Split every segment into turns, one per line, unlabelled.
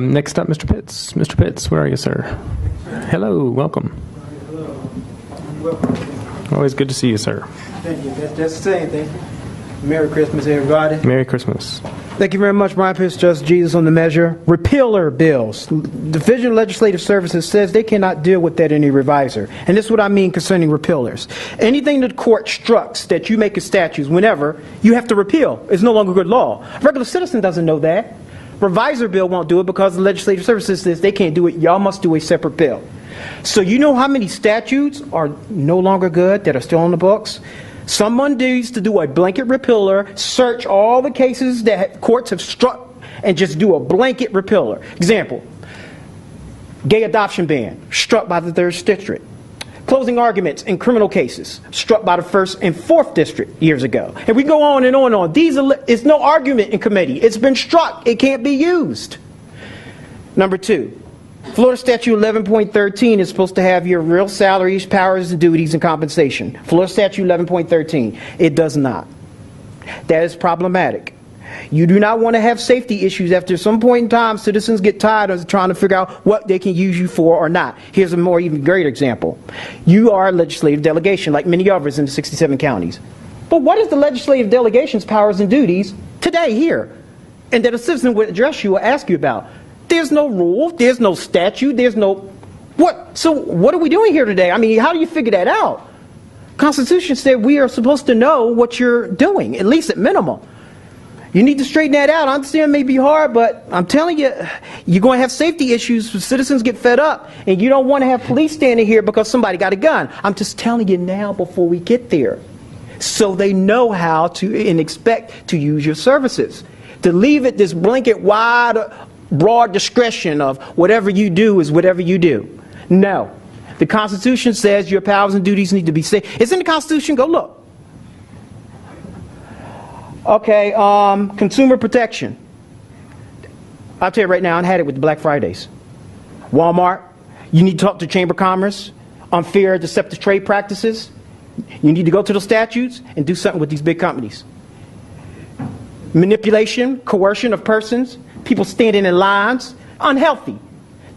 Next up, Mr. Pitts. Mr. Pitts, where are you, sir? Hello, welcome. Always good to see you, sir.
Thank you. That's the same thing. Merry Christmas, everybody.
Merry Christmas.
Thank you very much, Brian Pitts, Just Jesus on the measure. Repealer bills. Division of Legislative Services says they cannot deal with that in a revisor. And this is what I mean concerning repealers. Anything that the court instructs that you make a statute whenever, you have to repeal. It's no longer good law. A regular citizen doesn't know that. Revisor bill won't do it because the Legislative Services says they can't do it. Y'all must do a separate bill. So you know how many statutes are no longer good that are still on the books? Someone needs to do a blanket repealer, search all the cases that courts have struck, and just do a blanket repealer. Example, gay adoption ban, struck by the 3rd District. Closing arguments in criminal cases, struck by the 1st and 4th District years ago. And we go on and on and on. It's no argument in committee. It's been struck. It can't be used. Number 2. Florida Statute 11.13 is supposed to have your real salaries, powers, and duties, and compensation. Florida Statute 11.13. It does not. That is problematic. You do not want to have safety issues after some point in time. Citizens get tired of trying to figure out what they can use you for or not. Here's a more even greater example. You are a legislative delegation like many others in the 67 counties. But what is the legislative delegation's powers and duties today here? And that a citizen would address you or ask you about. There's no rule, there's no statute, there's no... What? So what are we doing here today? I mean, how do you figure that out? Constitution said we are supposed to know what you're doing, at least at minimum. You need to straighten that out. I understand it may be hard, but I'm telling you, you're going to have safety issues. Citizens get fed up, and you don't want to have police standing here because somebody got a gun. I'm just telling you now before we get there, so they know how to and expect to use your services. To leave it this blanket wide, broad discretion of whatever you do is whatever you do. No. The Constitution says your powers and duties need to be safe. It's in the Constitution. Go look. Okay, consumer protection. I'll tell you right now, I had it with the Black Fridays. Walmart, you need to talk to Chamber of Commerce. Unfair, deceptive trade practices. You need to go to the statutes and do something with these big companies. Manipulation, coercion of persons, people standing in lines, unhealthy.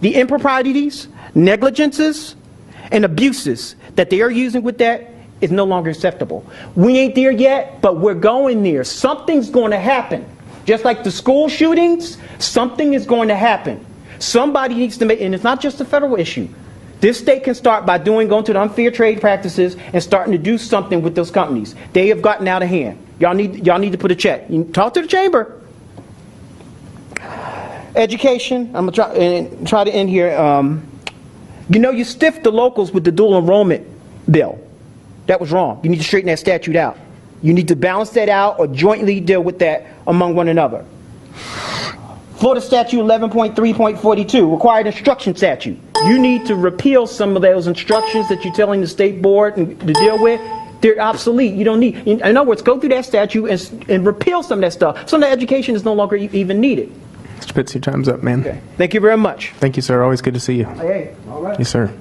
The improprieties, negligences, and abuses that they are using with that is no longer acceptable. We ain't there yet, but we're going there. Something's going to happen. Just like the school shootings, something is going to happen. Somebody needs to make, and it's not just a federal issue. This state can start by going to the unfair trade practices and starting to do something with those companies. They have gotten out of hand. Y'all need to put a check. You talk to the chamber. Education. I'm gonna try to end here. You stiffed the locals with the dual enrollment bill. That was wrong. You need to straighten that statute out. You need to balance that out or jointly deal with that among one another. Florida Statute 11.3.42, required instruction statute. You need to repeal some of those instructions that you're telling the state board to deal with. They're obsolete. You don't need. In other words, go through that statute and repeal some of that stuff. Some of the education is no longer even needed.
Mr. Pitts, your time's up, man.
Okay. Thank you very much.
Thank you, sir. Always good to see you.
Hey, all right.
Yes, sir.